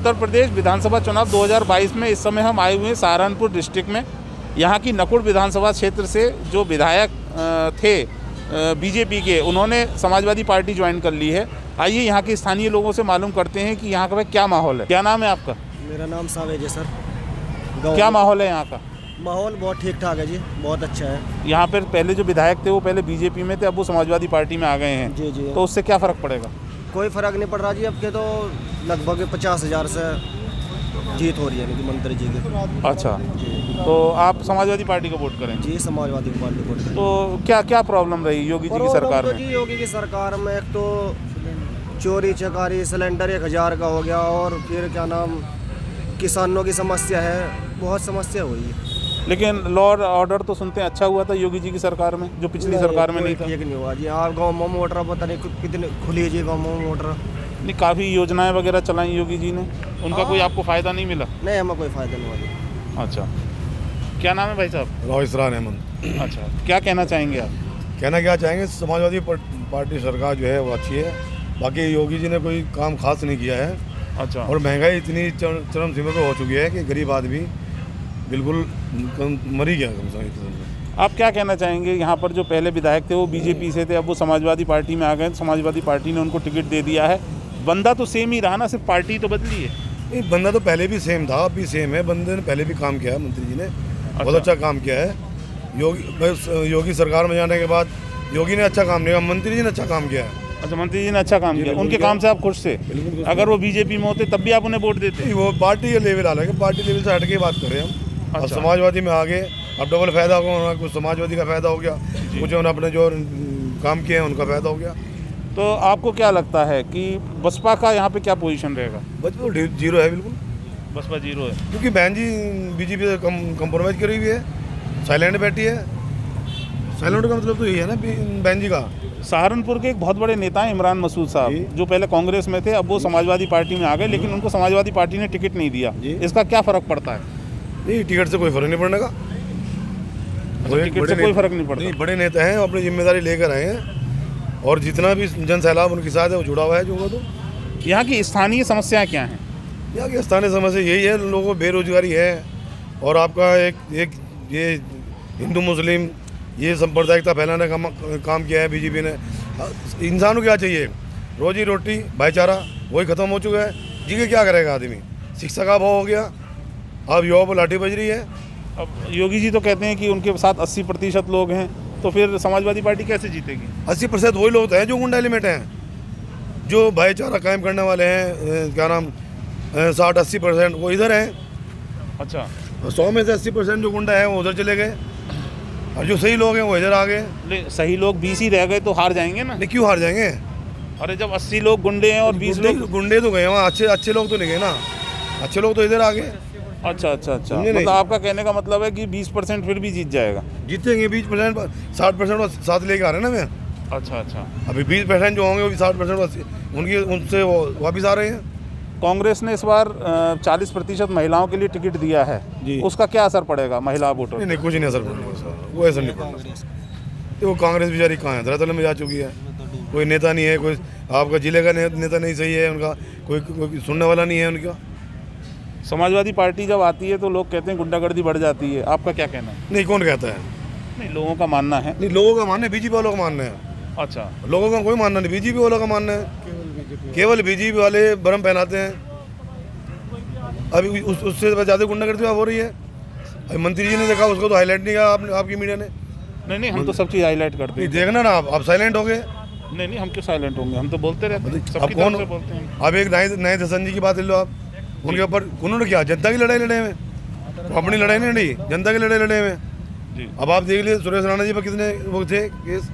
उत्तर प्रदेश विधानसभा चुनाव 2022 में इस समय हम आए हुए हैं सहारनपुर डिस्ट्रिक्ट में। यहाँ की नकुड़ विधानसभा क्षेत्र से जो विधायक थे बीजेपी के, उन्होंने समाजवादी पार्टी ज्वाइन कर ली है। आइए यहाँ के स्थानीय लोगों से मालूम करते हैं कि यहाँ का क्या माहौल है। क्या नाम है आपका? मेरा नाम सावेज है सर। क्या माहौल है यहाँ का? माहौल बहुत ठीक ठाक है जी, बहुत अच्छा है। यहाँ पर पहले जो विधायक थे वो पहले बीजेपी में थे, अब वो समाजवादी पार्टी में आ गए हैं। जी जी। तो उससे क्या फ़र्क पड़ेगा? कोई फ़र्क नहीं पड़ रहा जी। अब के तो लगभग 50,000 से जीत हो रही है इनकी मंत्री जी की। अच्छा जी। तो आप समाजवादी पार्टी को वोट करेंगे? जी, समाजवादी पार्टी को। तो क्या क्या प्रॉब्लम रही योगी जी की सरकार में? जी, योगी की सरकार में एक तो चोरी चकारी, सिलेंडर 1000 का हो गया, और फिर क्या नाम, किसानों की समस्या है, बहुत समस्या हुई है। लेकिन लॉ और ऑर्डर तो सुनते हैं अच्छा हुआ था योगी जी की सरकार में, जो पिछली सरकार में नहीं था। ठीक नहीं हुआ जी। आप गाँव में मोटर पता नहीं कितने खुली है जी, गाँव में मोटर नहीं, काफ़ी योजनाएं वगैरह चलाई योगी जी ने, उनका कोई आपको फ़ायदा नहीं मिला? नहीं, हमें कोई फ़ायदा नहीं हुआ जी। अच्छा, क्या नाम है भाई साहब? रोहित अहमद। अच्छा, क्या कहना चाहेंगे आप? कहना क्या चाहेंगे, समाजवादी पार्टी सरकार जो है वो अच्छी है। बाकी योगी जी ने कोई काम खास नहीं किया है। अच्छा। और महंगाई इतनी चरम सीमा पे हो चुकी है कि गरीब आदमी बिल्कुल मर ही गया। आप क्या कहना चाहेंगे, यहाँ पर जो पहले विधायक थे वो बीजेपी से थे, अब वो समाजवादी पार्टी में आ गए, समाजवादी पार्टी ने उनको टिकट दे दिया है। बंदा तो सेम ही रहा ना, सिर्फ पार्टी तो बदली है। नहीं, बंदा तो पहले भी सेम था, अब भी सेम है। बंदे ने पहले भी काम किया है, मंत्री जी ने बहुत अच्छा काम किया है। योगी सरकार में जाने के बाद योगी ने अच्छा काम नहीं किया, मंत्री जी ने अच्छा काम किया है। अच्छा, मंत्री जी ने अच्छा काम किया, उनके काम से आप खुश थे? अगर वो बीजेपी में होते तब भी आप उन्हें वोट देते? वो पार्टी के लेवल आ रहा है, पार्टी लेवल से हट के बात कर रहे हैं हम। अब समाजवादी में आगे अब डबल फायदा होगा, कुछ समाजवादी का फायदा हो गया, कुछ उन्होंने अपने जो काम किए हैं उनका फायदा हो गया। तो आपको क्या लगता है कि बसपा का यहाँ पे क्या पोजीशन रहेगा? बसपा जीरो है, बिल्कुल बसपा जीरो है, क्योंकि बहन जी बीजेपी से कंप्रोमाइज़ करी हुई है, साइलेंट बैठी है। साइलेंट का मतलब तो यही है ना बहन जी का। सहारनपुर के एक बहुत बड़े नेता हैं इमरान मसूद साहब, जो पहले कांग्रेस में थे, अब वो समाजवादी पार्टी में आ गए, लेकिन उनको समाजवादी पार्टी ने टिकट नहीं दिया। इसका क्या फ़र्क पड़ता है? नहीं, टिकट से कोई फ़र्क नहीं पड़ने का। टिकट से कोई फ़र्क नहीं पड़ता। नहीं, बड़े नेता हैं, अपनी जिम्मेदारी लेकर आए हैं, और जितना भी जन सैलाब उनके साथ है वो जुड़ा हुआ है। जो तो यहाँ की स्थानीय समस्याएं क्या हैं? यहाँ की स्थानीय समस्या यही है, लोगों को बेरोजगारी है, और आपका एक ये हिंदू मुस्लिम ये सांप्रदायिकता फैलाने का काम किया है बीजेपी ने। इंसान को क्या चाहिए? रोजी रोटी, भाईचारा, वही ख़त्म हो चुका है। जी के क्या करेगा आदमी? शिक्षा का अभाव हो गया, अब युवा पर लाठी बज रही है। अब योगी जी तो कहते हैं कि उनके साथ 80% लोग हैं, तो फिर समाजवादी पार्टी कैसे जीतेगी? 80% वही लोग हैं जो गुंडा एलिमेंट हैं, जो भाईचारा कायम करने वाले हैं। क्या नाम, 60-80% वो इधर हैं। अच्छा, 100 में से 80% जो गुंडा है वो उधर चले गए, और जो सही लोग हैं वो इधर आ गए। सही लोग 20 ही रह गए तो हार जाएंगे ना? नहीं, क्यों हार जाएंगे? अरे जब 80 लोग गुंडे हैं और 20 लोग गुंडे तो गए वहाँ, अच्छे लोग तो नहीं गए ना। अच्छे लोग तो इधर आ गए। अच्छा, मतलब आपका कहने का मतलब है कि 20% फिर भी जीत जाएगा? जीतेंगे 20%, 60% साथ लेके आ रहे हैं ना मैं। अच्छा, अभी 20% जो होंगे वो भी 60% उनसे वो वापस आ रहे हैं। कांग्रेस ने इस बार 40% महिलाओं के लिए टिकट दिया है जी। उसका क्या असर पड़ेगा महिला वोटर? नहीं, कुछ नहीं असर पड़ेगा, वो असर नहीं पड़ेगा। वो कांग्रेस बेचारी कहाँ है, धरातल में जा चुकी है। कोई नेता नहीं है, कोई आपका जिले का नेता नहीं सही है उनका, कोई सुनने वाला नहीं है उनका। समाजवादी पार्टी जब आती है तो लोग कहते हैं गुंडागर्दी बढ़ जाती है, आपका क्या कहना है? नहीं, कौन कहता है? नहीं, लोगों का मानना है। नहीं, लोगों का मानना है, बीजेपी वालों का मानना है। अच्छा, लोगों का कोई मानना नहीं, बीजेपी वालों का मानना है। केवल बीजेपी वाले भरम पहनाते हैं। अभी उससे ज़्यादा गुंडागर्दी हो रही है। अभी मंत्री जी ने देखा, उसको तो हाईलाइट नहीं किया आपकी मीडिया ने। नहीं, हम तो सब चीज़ हाईलाइट करते हैं। देखना ना, आप साइलेंट हो गए। नहीं, हम क्यों साइलेंट होंगे, हम तो बोलते रहते हैं, सबकी कौन तरफ से बोलते हैं। अब एक नए दसन जी की बात ले लो आप, उनके ऊपर उन्होंने क्या जनता की लड़ाई लड़े में, अपनी लड़ाई नहीं लड़ी, जनता की लड़ाई लड़े में जी। अब आप देख लीजिए, सुरेश राणा जी पर कितने वो थे केस,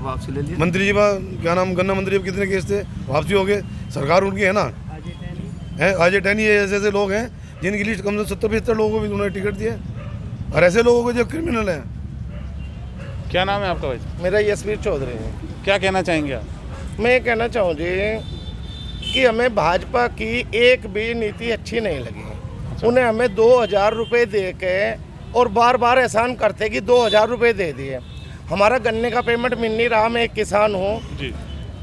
वापसी ले लिए। मंत्री जी पर क्या नाम, गन्ना मंत्री पर कितने केस थे, वापसी हो गए। सरकार उनकी है ना, है आज 10 ये ऐसे लोग हैं जिनकी लिस्ट कम से 70-75 लोगों को भी उन्होंने टिकट दिया, और ऐसे लोगों को जो क्रिमिनल हैं। क्या नाम है आपका भाई? मेरा यशवीर चौधरी है। क्या कहना चाहेंगे आप? मैं ये कहना चाहूँ जी कि हमें भाजपा की एक भी नीति अच्छी नहीं लगी। अच्छा। उन्हें हमें 2000 रुपये दे के और बार बार एहसान करते कि 2000 रुपये दे दिए, हमारा गन्ने का पेमेंट मिल नहीं रहा। मैं एक किसान हूँ जी।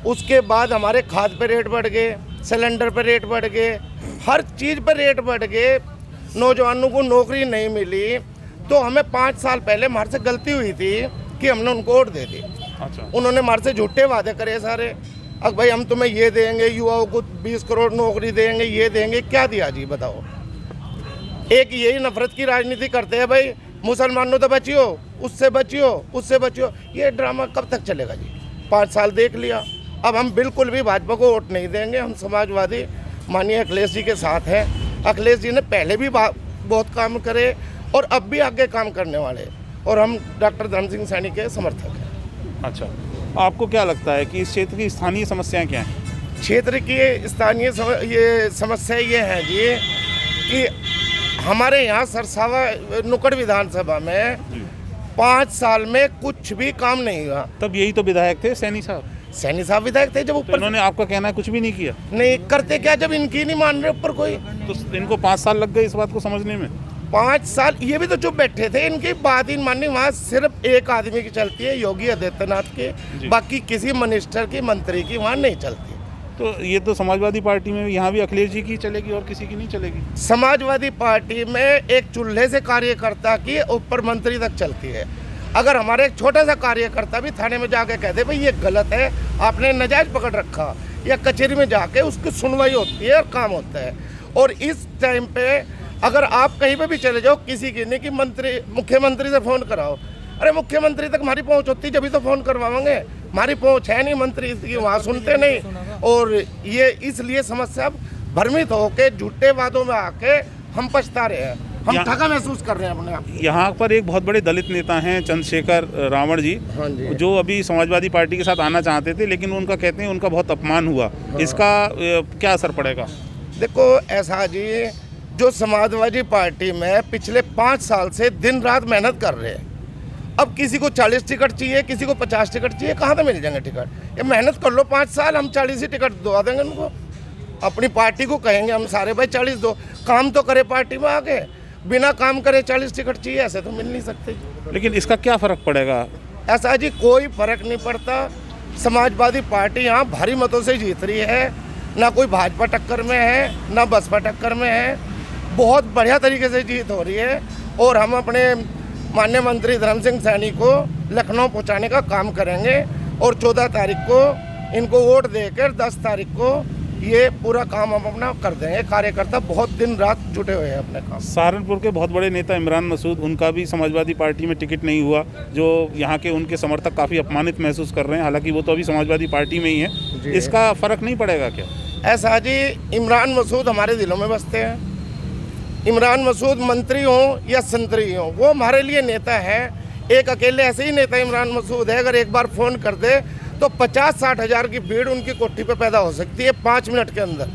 उसके बाद हमारे खाद पे रेट बढ़ गए, सिलेंडर पे रेट बढ़ गए, हर चीज़ पे रेट बढ़ गए, नौजवानों को नौकरी नहीं मिली। तो हमें 5 साल पहले हमारे से गलती हुई थी कि हमने उनको वोट दे दी। अच्छा। उन्होंने हमारे से झूठे वादे करे सारे, अब भाई हम तुम्हें ये देंगे, युवाओं को 20 करोड़ नौकरी देंगे, ये देंगे, क्या दिया जी बताओ। एक यही नफरत की राजनीति करते हैं, भाई मुसलमानों तो बचियो, उससे बचियो, उससे बचियो। ये ड्रामा कब तक चलेगा जी? 5 साल देख लिया। अब हम बिल्कुल भी भाजपा को वोट नहीं देंगे। हम समाजवादी माननीय अखिलेश जी के साथ हैं। अखिलेश जी ने पहले भी बहुत काम करे और अब भी आगे काम करने वाले, और हम डॉक्टर धर्म सिंह सैनी के समर्थक हैं। अच्छा, आपको क्या लगता है कि इस क्षेत्र की स्थानीय समस्याएं क्या हैं? क्षेत्र की स्थानीय ये समस्या ये है जी कि हमारे यहाँ सरसावा नुक्कड़ विधानसभा में 5 साल में कुछ भी काम नहीं हुआ। तब यही तो विधायक थे सैनी साहब। सैनी साहब विधायक थे जब तो ऊपर इन्होंने आपका कहना है कुछ भी नहीं किया? नहीं करते क्या जब इनकी नहीं मान रहे ऊपर कोई। तो इनको 5 साल लग गए इस बात को समझने में। 5 साल ये भी तो चुप बैठे थे, इनकी बात ही माननी। वहाँ सिर्फ एक आदमी की चलती है, योगी आदित्यनाथ की, बाकी किसी मिनिस्टर की, मंत्री की वहाँ नहीं चलती। तो ये तो समाजवादी पार्टी में यहाँ भी अखिलेश जी की चलेगी और किसी की नहीं चलेगी। समाजवादी पार्टी में एक चूल्हे से कार्यकर्ता की ऊपर मंत्री तक चलती है। अगर हमारे एक छोटा सा कार्यकर्ता भी थाने में जाके कह दे भाई ये गलत है, आपने नाजायज पकड़ रखा, या कचहरी में जाके उसकी सुनवाई होती है और काम होता है। और इस टाइम पे अगर आप कहीं पे भी चले जाओ, किसी की नहीं कि मंत्री मुख्यमंत्री से फ़ोन कराओ, अरे मुख्यमंत्री तक हमारी पहुंच होती जब तो फ़ोन करवाएंगे, हमारी पहुंच है नहीं, मंत्री की वहाँ सुनते नहीं। और ये इसलिए समस्या भ्रमित होके झूठे वादों में आके हम पछता रहे हैं, हम ठगा महसूस कर रहे हैं अपने आप। यहाँ पर एक बहुत बड़े दलित नेता हैं चंद्रशेखर रावण जी, हाँ जी, जो अभी समाजवादी पार्टी के साथ आना चाहते थे, लेकिन उनका कहते हैं उनका बहुत अपमान हुआ। इसका क्या असर पड़ेगा? देखो ऐसा जी, जो समाजवादी पार्टी में पिछले 5 साल से दिन रात मेहनत कर रहे हैं, अब किसी को 40 टिकट चाहिए, किसी को 50 टिकट चाहिए, कहाँ से मिल जाएंगे टिकट? ये मेहनत कर लो 5 साल, हम 40 ही टिकट दवा देंगे उनको। अपनी पार्टी को कहेंगे हम सारे भाई 40 दो, काम तो करे पार्टी में आके, बिना काम करे 40 टिकट चाहिए, ऐसे तो मिल नहीं सकते। लेकिन इसका क्या फ़र्क पड़ेगा? ऐसा जी कोई फर्क नहीं पड़ता। समाजवादी पार्टी यहाँ भारी मतों से जीत रही है, ना कोई भाजपा टक्कर में है, ना बसपा टक्कर में है, बहुत बढ़िया तरीके से जीत हो रही है। और हम अपने माननीय मंत्री धर्म सिंह सैनी को लखनऊ पहुँचाने का काम करेंगे, और 14 तारीख को इनको वोट देकर 10 तारीख को ये पूरा काम हम अपना कर देंगे। कार्यकर्ता बहुत दिन रात जुटे हुए हैं अपने काम। सहारनपुर के बहुत बड़े नेता इमरान मसूद, उनका भी समाजवादी पार्टी में टिकट नहीं हुआ, जो यहाँ के उनके समर्थक काफ़ी अपमानित महसूस कर रहे हैं, हालांकि वो तो अभी समाजवादी पार्टी में ही है। इसका फ़र्क नहीं पड़ेगा क्या? ऐसा जी, इमरान मसूद हमारे दिलों में बसते हैं। इमरान मसूद मंत्री हों या संतरी हों, वो हमारे लिए नेता है। एक अकेले ऐसे ही नेता इमरान मसूद है, अगर एक बार फ़ोन कर दे तो 50-60 हज़ार की भीड़ उनकी कोठी पे पैदा हो सकती है 5 मिनट के अंदर।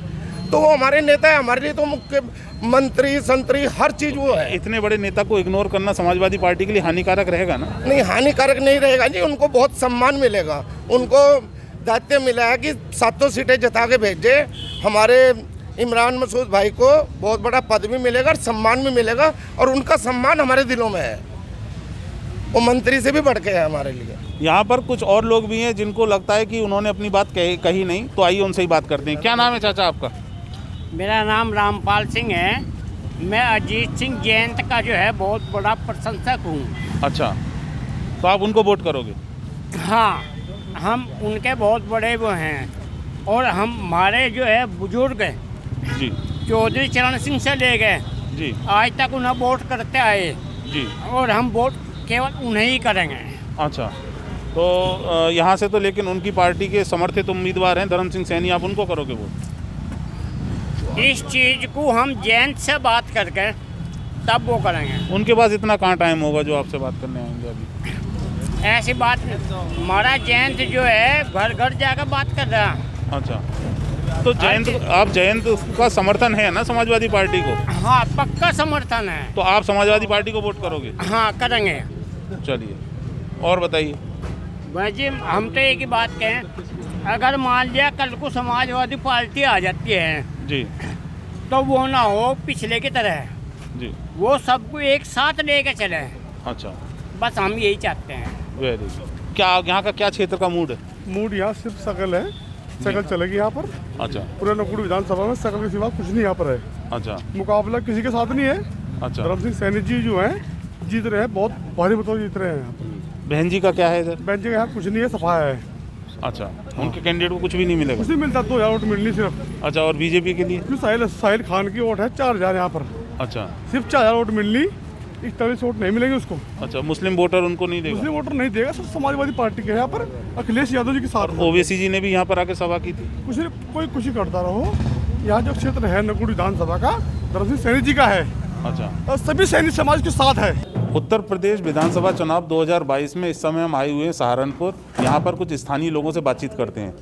तो वो हमारे नेता है, हमारे लिए तो मुख्य मंत्री संतरी हर चीज़ वो है। इतने बड़े नेता को इग्नोर करना समाजवादी पार्टी के लिए हानिकारक रहेगा ना? नहीं, हानिकारक नहीं रहेगा जी, उनको बहुत सम्मान मिलेगा। उनको दायित्व मिला है कि 7 सीटें जता के भेजे। हमारे इमरान मसूद भाई को बहुत बड़ा पद भी मिलेगा और सम्मान भी मिलेगा, और उनका सम्मान हमारे दिलों में है, वो मंत्री से भी बढ़ के है हमारे लिए। यहाँ पर कुछ और लोग भी हैं जिनको लगता है कि उन्होंने अपनी बात कही नहीं, तो आइए उनसे ही बात करते हैं। क्या नाम है चाचा आपका? मेरा नाम रामपाल सिंह है। मैं अजीत सिंह जयंत का जो है बहुत बड़ा प्रशंसक हूँ। अच्छा, तो आप उनको वोट करोगे? हाँ, हम उनके बहुत बड़े वो हैं, और हमारे जो है बुजुर्ग जी चौधरी चरण सिंह से ले गए जी आज तक उन्हें वोट करते आए, जी, और हम वोट केवल उन्हें ही करेंगे। अच्छा, तो यहाँ से तो लेकिन उनकी पार्टी के समर्थित उम्मीदवार हैं धर्म सिंह सैनी, आप उनको करोगे वोट? इस चीज़ को हम जयंत से बात करके तब वो करेंगे। उनके पास इतना कहाँ टाइम होगा जो आपसे बात करने आएंगे अभी? ऐसी बात नहीं, हमारा जयंत जो है घर घर जाकर बात कर रहा है। अच्छा, तो जयंत का समर्थन है ना समाजवादी पार्टी को? हाँ, पक्का समर्थन है। तो आप समाजवादी पार्टी को वोट करोगे? हाँ, करेंगे। चलिए, और बताइए। भाई जी, हम तो एक ही बात कहें, अगर मान लिया कल को समाजवादी पार्टी आ जाती है जी, तो वो ना हो पिछले की तरह जी, वो सबको एक साथ लेके चले। अच्छा, बस हम यही चाहते हैं। Very good. क्या यहाँ का क्या क्षेत्र का मूड है? मूड यहाँ सिर्फ सकल है, साइकिल चलेगी यहाँ पर। अच्छा पूरे नकुड़ विधानसभा में साइकिल के सिवा कुछ नहीं यहाँ पर है। अच्छा मुकाबला किसी के साथ नहीं है। अच्छा। धर्म सिंह सैनी जी जो हैं जीत रहे हैं, बहुत भारी मतों जीत रहे हैं यहाँ पर। बहन जी का क्या है इधर? बेंच के यहाँ कुछ नहीं है, सफाया है। अच्छा, उनके कैंडिडेट को कुछ भी नहीं मिलेगा? कुछ नहीं मिलता, 2000 वोट मिलनी सिर्फ। अच्छा, और बीजेपी के लिए? साहिल खान की वोट है 4000 यहाँ पर, अच्छा सिर्फ 4000 वोट मिलनी, 41 वोट नहीं मिलेंगे उसको। अच्छा, मुस्लिम वोटर उनको नहीं देगा? मुस्लिम वोटर नहीं देगा, सब समाजवादी पार्टी के हैं यहाँ पर, अखिलेश यादव जी के साथ। ओवैसी जी ने भी यहाँ पर आके सभा की थी। कुछ ही करता रहो। यहाँ जो क्षेत्र है नकुड़ विधानसभा का, धर्म सिंह सैनी जी का है। अच्छा, और सभी सैनी समाज के साथ है। उत्तर प्रदेश विधानसभा चुनाव 2022 में इस समय हम आए हुए हैं सहारनपुर। यहाँ पर कुछ स्थानीय लोगों से बातचीत करते हैं।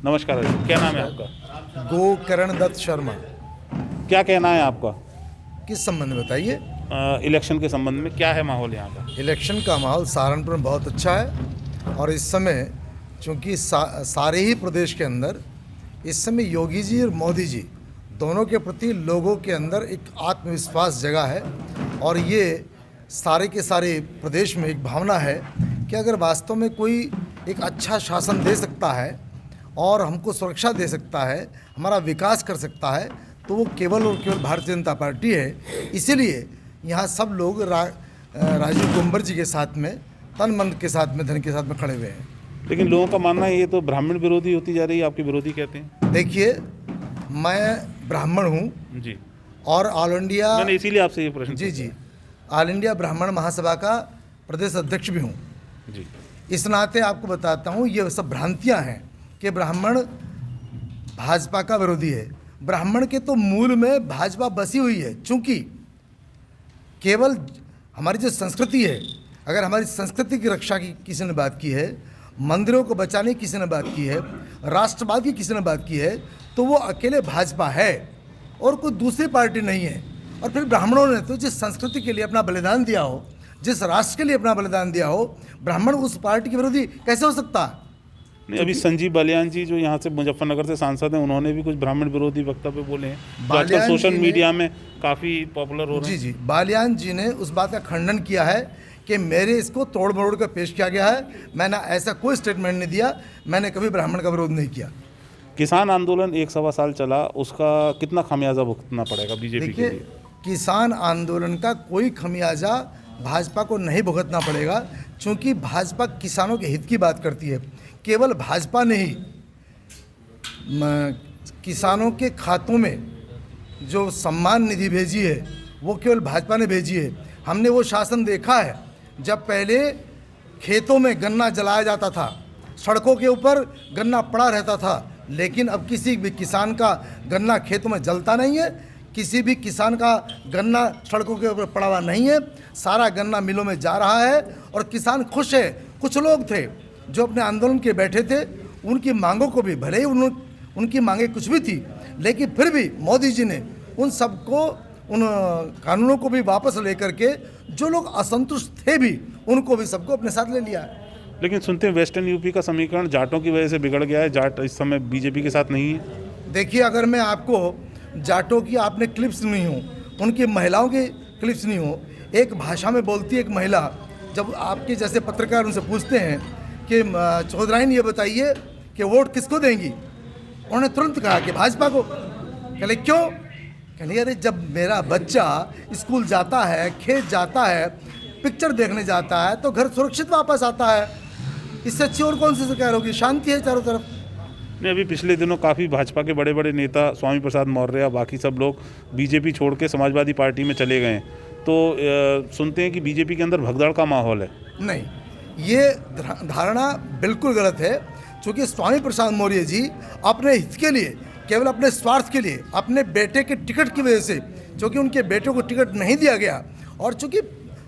नमस्कार, क्या नाम है आपका? गोकर्ण दत्त शर्मा। क्या कहना है आपका किस संबंध में बताइए? इलेक्शन के संबंध में क्या है माहौल यहाँ का? इलेक्शन का माहौल सहारनपुर में बहुत अच्छा है और इस समय चूँकि सारे ही प्रदेश के अंदर इस समय योगी जी और मोदी जी दोनों के प्रति लोगों के अंदर एक आत्मविश्वास जगा है और ये सारे के सारे प्रदेश में एक भावना है कि अगर वास्तव में कोई एक अच्छा शासन दे सकता है और हमको सुरक्षा दे सकता है, हमारा विकास कर सकता है, तो वो केवल और केवल भारतीय जनता पार्टी है। इसीलिए यहाँ सब लोग राजीव कुंवर जी के साथ में, तन मन के साथ में, धन के साथ में खड़े हुए हैं। लेकिन लोगों का मानना है ये तो ब्राह्मण विरोधी होती जा रही है, आपके विरोधी कहते हैं। देखिए, मैं ब्राह्मण हूँ जी, और ऑल इंडिया, मैंने इसीलिए आपसे ये प्रश्न जी ऑल इंडिया ब्राह्मण महासभा का प्रदेश अध्यक्ष भी हूँ जी। इस नाते आपको बताता हूँ, ये सब भ्रांतियाँ हैं कि ब्राह्मण भाजपा का विरोधी है। ब्राह्मण के तो मूल में भाजपा बसी हुई है। चूँकि केवल हमारी जो संस्कृति है, अगर हमारी संस्कृति की रक्षा की किसी ने बात की है, मंदिरों को बचाने की किसी ने बात की है, राष्ट्रवाद की किसी ने बात की है, तो वो अकेले भाजपा है और कोई दूसरी पार्टी नहीं है। और फिर ब्राह्मणों ने तो जिस संस्कृति के लिए अपना बलिदान दिया हो, जिस राष्ट्र के लिए अपना बलिदान दिया हो, ब्राह्मण उस पार्टी के विरोधी कैसे हो सकता है? नहीं, अभी संजीव बालियान जी जो यहाँ से मुजफ्फरनगर से सांसद हैं, उन्होंने भी कुछ ब्राह्मण विरोधी वक्तव्य बोले हैं, जो आजकल सोशल मीडिया में काफ़ी पॉपुलर हो रहे हैं। जी, बालियान जी ने उस बात का खंडन किया है कि मेरे इसको तोड़ मरोड़ कर पेश किया गया है। मैंने ऐसा कोई स्टेटमेंट नहीं दिया, मैंने कभी ब्राह्मण का विरोध नहीं किया। किसान आंदोलन 1-1.25 साल चला, उसका कितना खामियाजा भुगतना पड़ेगा बीजेपी के लिए? किसान आंदोलन का कोई खमियाजा भाजपा को नहीं भुगतना पड़ेगा, क्योंकि भाजपा किसानों के हित की बात करती है। केवल भाजपा ने ही किसानों के खातों में जो सम्मान निधि भेजी है, वो केवल भाजपा ने भेजी है। हमने वो शासन देखा है जब पहले खेतों में गन्ना जलाया जाता था, सड़कों के ऊपर गन्ना पड़ा रहता था, लेकिन अब किसी भी किसान का गन्ना खेतों में जलता नहीं है, किसी भी किसान का गन्ना सड़कों के ऊपर पड़ा हुआ नहीं है। सारा गन्ना मिलों में जा रहा है और किसान खुश है। कुछ लोग थे जो अपने आंदोलन के बैठे थे, उनकी मांगों को भी, भले ही उनकी मांगें कुछ भी थी, लेकिन फिर भी मोदी जी ने उन सबको, उन कानूनों को भी वापस लेकर के जो लोग असंतुष्ट थे भी, उनको भी सबको अपने साथ ले लिया है। लेकिन सुनते हैं वेस्टर्न यूपी का समीकरण जाटों की वजह से बिगड़ गया है, जाट इस समय बीजेपी के साथ नहीं है। देखिए, अगर मैं आपको जाटों की आपने क्लिप्स सुनी हो, उनकी महिलाओं की क्लिप्स सुनी हो, एक भाषा में बोलती है एक महिला, जब आपके जैसे पत्रकार उनसे पूछते हैं कि चौधराइन ये बताइए कि वोट किसको देंगी, उन्होंने तुरंत कहा कि भाजपा को। कहले क्यों? कहले अरे जब मेरा बच्चा स्कूल जाता है, खेत जाता है, पिक्चर देखने जाता है, तो घर सुरक्षित वापस आता है। इससे अच्छी और कौन सी सरकार होगी? शांति है चारों तरफ। नहीं, अभी पिछले दिनों काफ़ी भाजपा के बड़े बड़े नेता, स्वामी प्रसाद मौर्य या बाकी सब लोग बीजेपी छोड़ के समाजवादी पार्टी में चले गए हैं, तो सुनते हैं कि बीजेपी के अंदर भगदड़ का माहौल है। नहीं, ये धारणा बिल्कुल गलत है, क्योंकि स्वामी प्रसाद मौर्य जी अपने हित के लिए, केवल अपने स्वार्थ के लिए, अपने बेटे के टिकट की वजह से, क्योंकि उनके बेटे को टिकट नहीं दिया गया, और चूँकि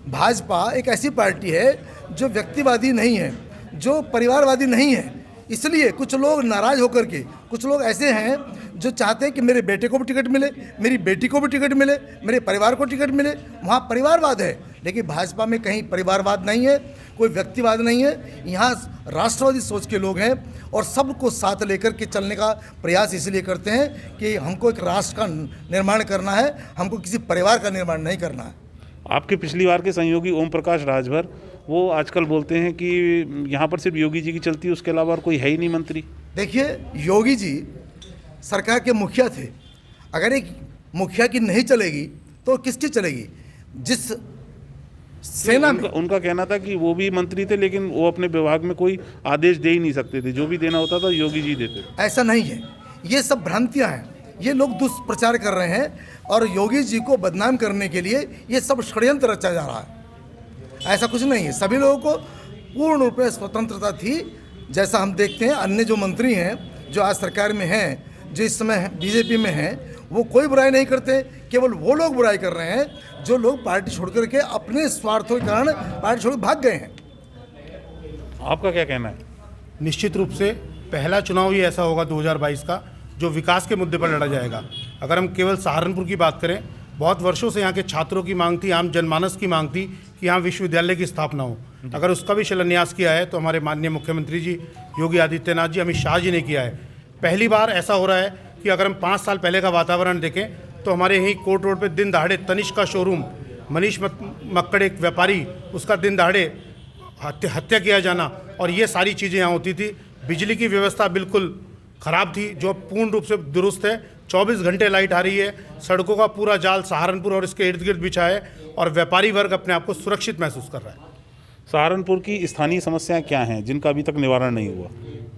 भाजपा एक ऐसी पार्टी है जो व्यक्तिवादी नहीं है, जो परिवारवादी नहीं है, इसलिए कुछ लोग नाराज़ होकर के, कुछ लोग ऐसे हैं जो चाहते हैं कि मेरे बेटे को भी टिकट मिले, मेरी बेटी को भी टिकट मिले, मेरे परिवार को टिकट मिले। वहाँ परिवारवाद है, लेकिन भाजपा में कहीं परिवारवाद नहीं है, कोई व्यक्तिवाद नहीं है। यहाँ राष्ट्रवादी सोच के लोग हैं और सबको साथ लेकर के चलने का प्रयास इसलिए करते हैं कि हमको एक राष्ट्र का निर्माण करना है, हमको किसी परिवार का निर्माण नहीं करना है। आपके पिछली बार के सहयोगी ओम प्रकाश राजभर, वो आजकल बोलते हैं कि यहाँ पर सिर्फ योगी जी की चलती है, उसके अलावा और कोई है ही नहीं मंत्री। देखिए, योगी जी सरकार के मुखिया थे। अगर एक मुखिया की नहीं चलेगी तो किसकी चलेगी? जिस सेना में उनका कहना था कि वो भी मंत्री थे, लेकिन वो अपने विभाग में कोई आदेश दे ही नहीं सकते थे, जो भी देना होता था योगी जी देते थे। ऐसा नहीं है, ये सब भ्रांतियां हैं। ये लोग दुष्प्रचार कर रहे हैं और योगी जी को बदनाम करने के लिए ये सब षड्यंत्र रचा जा रहा है। ऐसा कुछ नहीं है। सभी लोगों को पूर्ण रूप में स्वतंत्रता थी। जैसा हम देखते हैं अन्य जो मंत्री हैं, जो आज सरकार में हैं, जो इस समय बीजेपी में हैं, वो कोई बुराई नहीं करते। केवल वो लोग बुराई कर रहे हैं जो लोग पार्टी छोड़ करके अपने स्वार्थों के कारण पार्टी छोड़ भाग गए हैं। आपका क्या कहना है? निश्चित रूप से पहला चुनाव ही ऐसा होगा 2022 का जो विकास के मुद्दे पर लड़ा जाएगा। अगर हम केवल सहारनपुर की बात करें, बहुत वर्षों से यहाँ के छात्रों की मांग थी, आम जनमानस की मांग थी कि यहाँ विश्वविद्यालय की स्थापना हो। अगर उसका भी शिलान्यास किया है तो हमारे माननीय मुख्यमंत्री जी योगी आदित्यनाथ जी, अमित शाह जी ने किया है। पहली बार ऐसा हो रहा है कि अगर हम 5 साल पहले का वातावरण देखें तो हमारे यहीं कोर्ट रोड पे दिन दहाड़े तनिष्क का शोरूम, मनीष मक्कड़ एक व्यापारी, उसका दिन दहाड़े हत्या किया जाना, और ये सारी चीज़ें यहाँ होती थी। बिजली की व्यवस्था बिल्कुल ख़राब थी, जो पूर्ण रूप से दुरुस्त है। 24 घंटे लाइट आ रही है। सड़कों का पूरा जाल सहारनपुर और इसके इर्द गिर्द बिछा है और व्यापारी वर्ग अपने आप को सुरक्षित महसूस कर रहा है। सहारनपुर की स्थानीय समस्याएं क्या हैं जिनका अभी तक निवारण नहीं हुआ?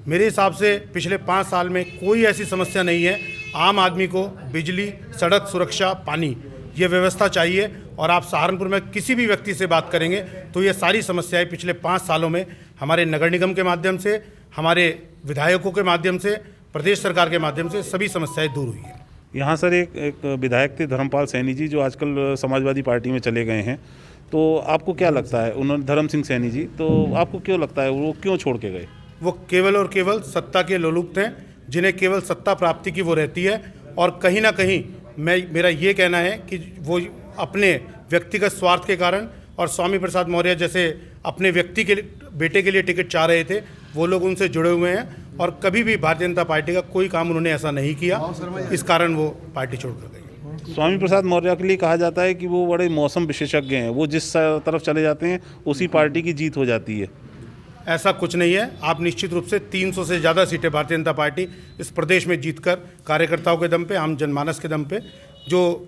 मेरे हिसाब से पिछले 5 साल में कोई ऐसी समस्या नहीं है। आम आदमी को बिजली, सड़क सुरक्षा, पानी, ये व्यवस्था चाहिए। और आप सहारनपुर में किसी भी व्यक्ति से बात करेंगे तो ये सारी समस्याएं पिछले 5 सालों में हमारे नगर निगम के माध्यम से, हमारे विधायकों के माध्यम से, प्रदेश सरकार के माध्यम से सभी समस्याएं दूर हुई हैं। यहाँ सर एक विधायक थे धर्मपाल सैनी जी, जो आजकल समाजवादी पार्टी में चले गए हैं, तो आपको क्या लगता है? उन्होंने धर्म सिंह सैनी जी, तो आपको क्यों लगता है वो क्यों छोड़ के गए? वो केवल और केवल सत्ता के लोलुप्त हैं, जिन्हें केवल सत्ता प्राप्ति की वो रहती है। और कहीं ना कहीं मेरा ये कहना है कि वो अपने व्यक्तिगत स्वार्थ के कारण, और स्वामी प्रसाद मौर्य जैसे अपने व्यक्ति के बेटे के लिए टिकट चाह रहे थे, वो लोग उनसे जुड़े हुए हैं। और कभी भी भारतीय जनता पार्टी का कोई काम उन्होंने ऐसा नहीं किया, इस कारण वो पार्टी छोड़कर गए। स्वामी प्रसाद मौर्य के लिए कहा जाता है कि वो बड़े मौसम विशेषज्ञ हैं, वो जिस तरफ चले जाते हैं उसी पार्टी की जीत हो जाती है। ऐसा कुछ नहीं है। आप निश्चित रूप से 300 से ज़्यादा सीटें भारतीय जनता पार्टी इस प्रदेश में जीतकर कार्यकर्ताओं के दम पे, आम जनमानस के दम पे, जो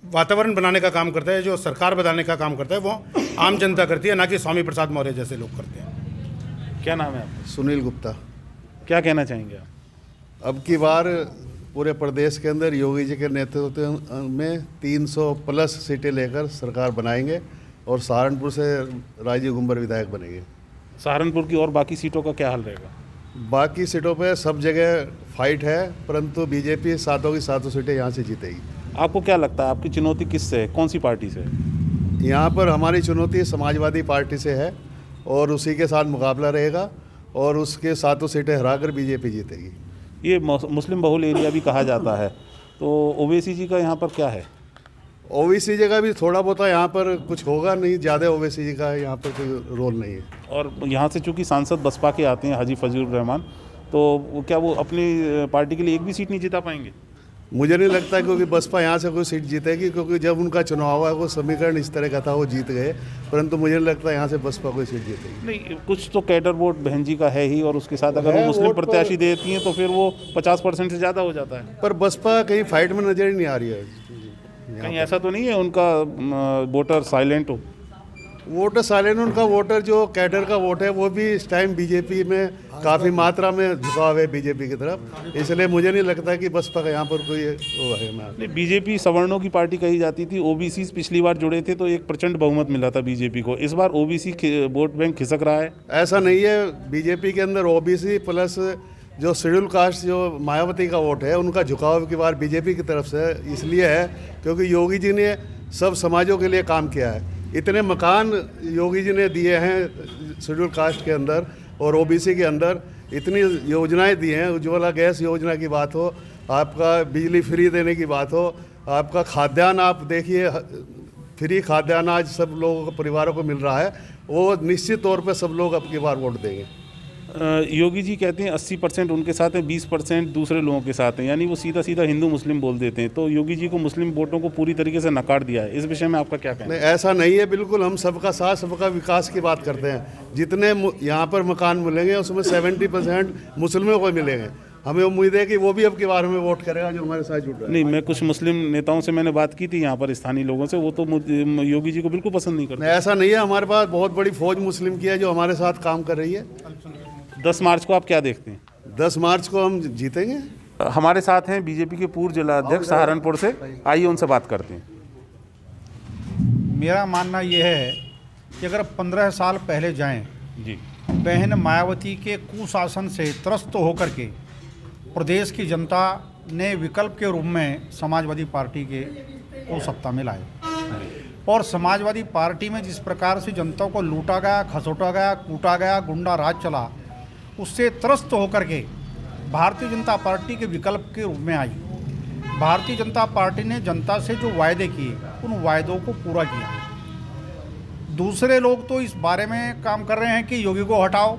वातावरण बनाने का काम करता है, जो सरकार बनाने का काम करता है, वो आम जनता करती है, ना कि स्वामी प्रसाद मौर्य जैसे लोग करते हैं। क्या नाम है आपका? सुनील गुप्ता। क्या कहना चाहेंगे आप? अब की बार पूरे प्रदेश के अंदर योगी जी के नेतृत्व में 300 प्लस सीटें लेकर सरकार बनाएंगे और सहारनपुर से राजीव गुंबर विधायक बनेंगे। सहारनपुर की और बाकी सीटों का क्या हाल रहेगा? बाकी सीटों पे सब जगह फाइट है, परंतु बीजेपी सातों की सातों सीटें यहाँ से जीतेगी। आपको क्या लगता है आपकी चुनौती किससे है, कौन सी पार्टी से है? यहाँ पर हमारी चुनौती समाजवादी पार्टी से है और उसी के साथ मुकाबला रहेगा और उसके सातों सीटें हराकर बीजेपी जीतेगी। ये मुस्लिम बहुल एरिया भी कहा जाता है, तो ओवैसी जी का यहाँ पर क्या है? ओवैसी जी का भी थोड़ा बहुत यहाँ पर कुछ होगा नहीं, ज़्यादा ओवैसी जी का यहाँ पर कोई रोल नहीं है। और यहाँ से चूंकि सांसद बसपा के आते हैं हाजी फजलुर रहमान, तो क्या वो अपनी पार्टी के लिए एक भी सीट नहीं जिता पाएंगे? मुझे नहीं लगता क्योंकि बसपा यहाँ से कोई सीट जीतेगी, क्योंकि जब उनका चुनाव हुआ वो समीकरण इस तरह का था, वो जीत गए, परंतु मुझे नहीं लगता यहाँ से बसपा कोई सीट जीतेगी। नहीं, कुछ तो कैडर वोट बहन जी का है ही, और उसके साथ अगर वो मुस्लिम प्रत्याशी देती हैं तो फिर वो 50% से ज़्यादा हो जाता है। पर बसपा कहीं फाइट में नजर ही नहीं आ रही है। कहीं ऐसा तो नहीं है उनका वोटर साइलेंट हो? वोटर साइलेंट, उनका वोटर जो कैडर का वोट है वो भी इस टाइम बीजेपी में काफ़ी मात्रा में झुकाव है बीजेपी की तरफ, इसलिए मुझे नहीं लगता कि बसपा का यहाँ पर कोई वो है। नहीं, बीजेपी सवर्णों की पार्टी कही जाती थी, ओबीसी पिछली बार जुड़े थे तो एक प्रचंड बहुमत मिला था बीजेपी को, इस बार ओबीसी वोट बैंक खिसक रहा है। ऐसा नहीं है, बीजेपी के अंदर ओबीसी प्लस जो शेड्यूल कास्ट जो मायावती का वोट है उनका झुकाव की बार बीजेपी की तरफ से इसलिए है क्योंकि योगी जी ने सब समाजों के लिए काम किया है। इतने मकान योगी जी ने दिए हैं शेड्यूल कास्ट के अंदर और ओबीसी के अंदर, इतनी योजनाएं दी हैं, उज्ज्वला गैस योजना की बात हो, आपका बिजली फ्री देने की बात हो, आपका खाद्यान्न आप देखिए, फ्री खाद्यान्न आज सब लोगों को परिवारों को मिल रहा है, वो निश्चित तौर पे सब लोग अब की बार वोट देंगे। योगी जी कहते हैं 80% उनके साथ हैं, 20% दूसरे लोगों के साथ हैं, यानी वो सीधा सीधा हिंदू मुस्लिम बोल देते हैं। तो योगी जी को मुस्लिम वोटों को पूरी तरीके से नकार दिया है। इस विषय में आपका क्या कहना है? नहीं, ऐसा नहीं है, बिल्कुल हम सबका साथ सबका विकास की बात करते हैं। जितने यहाँ पर मकान मिलेंगे उसमें 70% मुस्लिमों को मिलेंगे। हमें उम्मीद है कि वो भी अब के बारे में वोट करेगा जो हमारे साथ जुड़ रहा है। नहीं, मैं कुछ मुस्लिम नेताओं से मैंने बात की थी यहाँ पर, स्थानीय लोगों से, वो तो योगी जी को बिल्कुल पसंद नहीं करते। नहीं, ऐसा नहीं है, हमारे पास बहुत बड़ी फौज मुस्लिम की है जो हमारे साथ काम कर रही है। 10 मार्च को आप क्या देखते हैं? 10 मार्च को हम जीतेंगे। हमारे साथ हैं बीजेपी के पूर्व जिला अध्यक्ष सहारनपुर से, आइए उनसे बात करते हैं। मेरा मानना यह है कि अगर 15 साल पहले जाएं जी, बहन मायावती के कुशासन से त्रस्त होकर के प्रदेश की जनता ने विकल्प के रूप में समाजवादी पार्टी को सत्ता में लाए, और समाजवादी पार्टी में जिस प्रकार से जनता को लूटा गया, खसोटा गया, कूटा गया, गुंडा राज चला, उससे त्रस्त होकर के भारतीय जनता पार्टी के विकल्प के रूप में आई। भारतीय जनता पार्टी ने जनता से जो वायदे किए उन वायदों को पूरा किया। दूसरे लोग तो इस बारे में काम कर रहे हैं कि योगी को हटाओ,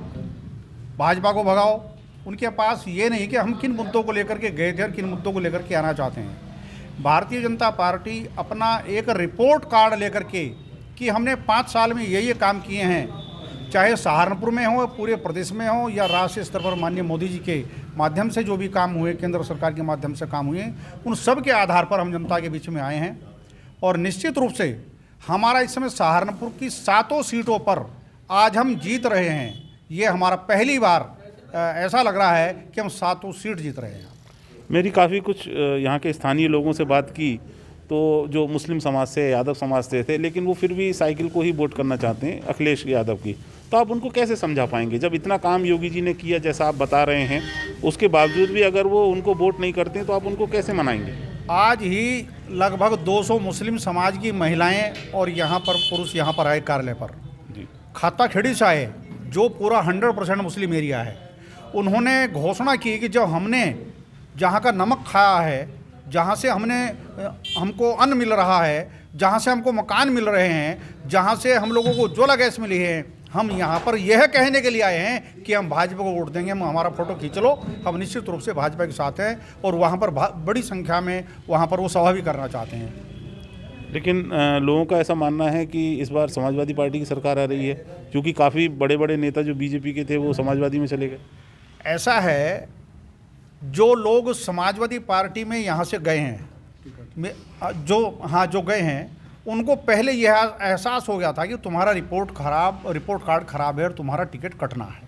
भाजपा को भगाओ। उनके पास ये नहीं कि हम किन मुद्दों को लेकर के गए थे और किन मुद्दों को लेकर के आना चाहते हैं। भारतीय जनता पार्टी अपना एक रिपोर्ट कार्ड लेकर के कि हमने 5 साल में ये काम किए हैं, चाहे सहारनपुर में हो, पूरे प्रदेश में हो, या राष्ट्रीय स्तर पर माननीय मोदी जी के माध्यम से जो भी काम हुए, केंद्र सरकार के माध्यम से काम हुए, उन सब के आधार पर हम जनता के बीच में आए हैं। और निश्चित रूप से हमारा इस समय सहारनपुर की 7 सीटों पर आज हम जीत रहे हैं। ये हमारा पहली बार ऐसा लग रहा है कि हम 7 सीट जीत रहे हैं। मेरी काफ़ी कुछ यहाँ के स्थानीय लोगों से बात की, तो जो मुस्लिम समाज से, यादव समाज से थे, लेकिन वो फिर भी साइकिल को ही वोट करना चाहते हैं, अखिलेश यादव की। तो आप उनको कैसे समझा पाएंगे जब इतना काम योगी जी ने किया जैसा आप बता रहे हैं, उसके बावजूद भी अगर वो उनको वोट नहीं करते हैं तो आप उनको कैसे मनाएंगे? आज ही लगभग 200 मुस्लिम समाज की महिलाएं और यहाँ पर पुरुष यहाँ पर आए कार्यालय पर जी। खाता खेड़ी से आए, जो पूरा 100% मुस्लिम एरिया है। उन्होंने घोषणा की कि जब हमने जहाँ का नमक खाया है, जहाँ से हमको अन्न मिल रहा है, जहाँ से हमको मकान मिल रहे हैं, जहाँ से हम लोगों को उज्ज्वला गैस मिली है, हम यहाँ पर यह कहने के लिए आए हैं कि हम भाजपा को वोट देंगे, हम हमारा फोटो खींच लो। हम निश्चित रूप से भाजपा के साथ हैं और वहाँ पर बड़ी संख्या में वहाँ पर वो सभा भी करना चाहते हैं। लेकिन लोगों का ऐसा मानना है कि इस बार समाजवादी पार्टी की सरकार आ रही है, क्योंकि काफ़ी बड़े बड़े नेता जो बीजेपी के थे वो समाजवादी में चले गए। ऐसा है, जो लोग समाजवादी पार्टी में यहाँ से गए हैं, जो गए हैं, उनको पहले यह एहसास हो गया था कि तुम्हारा रिपोर्ट कार्ड खराब है और तुम्हारा टिकट कटना है।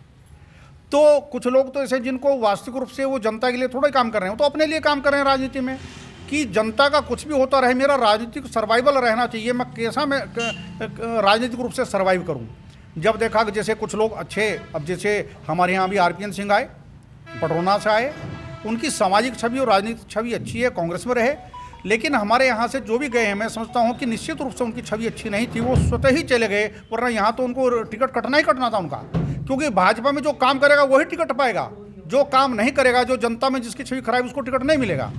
तो कुछ लोग तो ऐसे जिनको वास्तविक रूप से वो जनता के लिए थोड़ा ही काम कर रहे हैं, तो अपने लिए काम कर रहे हैं राजनीति में, कि जनता का कुछ भी होता रहे, मेरा राजनीतिक सर्वाइवल रहना चाहिए, मैं कैसा मैं राजनीतिक रूप से सर्वाइव करूँ। जब देखा कि जैसे कुछ लोग अच्छे, अब जैसे हमारे यहाँ भी RPN सिंह आए, पटरोना से आए, उनकी सामाजिक छवि और राजनीतिक छवि अच्छी है, कांग्रेस में रहे। लेकिन हमारे यहाँ से जो भी गए हैं, मैं समझता हूँ कि निश्चित रूप से उनकी छवि अच्छी नहीं थी, वो स्वतः ही चले गए, वरना यहाँ तो उनको टिकट कटना ही कटना था उनका, क्योंकि भाजपा में जो काम करेगा वही टिकट पाएगा, जो काम नहीं करेगा, जो जनता में जिसकी छवि खराब, उसको टिकट नहीं मिलेगा।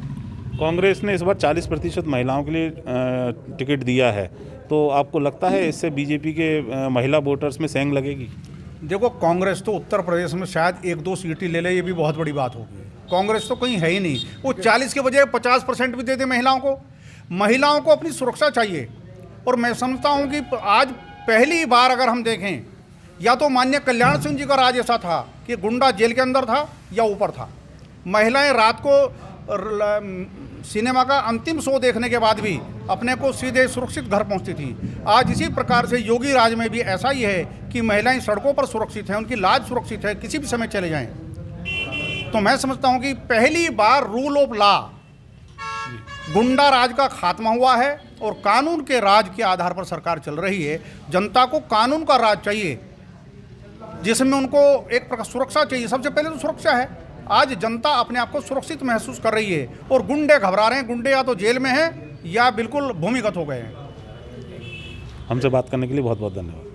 कांग्रेस ने इस बार 40% महिलाओं के लिए टिकट दिया है, तो आपको लगता है इससे बीजेपी के महिला वोटर्स में सेंग लगेगी? देखो, कांग्रेस तो उत्तर प्रदेश में शायद 1-2 सीटें ले ले, ये भी बहुत बड़ी बात होगी। कांग्रेस तो कहीं है ही नहीं। वो 40 के बजाय 50% भी दे दे महिलाओं को। महिलाओं को अपनी सुरक्षा चाहिए, और मैं समझता हूँ कि आज पहली बार अगर हम देखें, या तो माननीय कल्याण सिंह जी का राज ऐसा था कि गुंडा जेल के अंदर था या ऊपर था। महिलाएं रात को सिनेमा का अंतिम शो देखने के बाद भी अपने को सीधे सुरक्षित घर पहुंचती थी। आज इसी प्रकार से योगी राज में भी ऐसा ही है कि महिलाएं सड़कों पर सुरक्षित हैं, उनकी लाज सुरक्षित है, किसी भी समय चले जाएं। तो मैं समझता हूं कि पहली बार रूल ऑफ लॉ, गुंडा राज का खात्मा हुआ है और कानून के राज के आधार पर सरकार चल रही है। जनता को कानून का राज चाहिए, जिसमें उनको एक प्रकार सुरक्षा चाहिए। सबसे पहले तो सुरक्षा है। आज जनता अपने आप को सुरक्षित महसूस कर रही है और गुंडे घबरा रहे हैं। गुंडे या तो जेल में हैं या बिल्कुल भूमिगत हो गए हैं। हमसे बात करने के लिए बहुत बहुत धन्यवाद।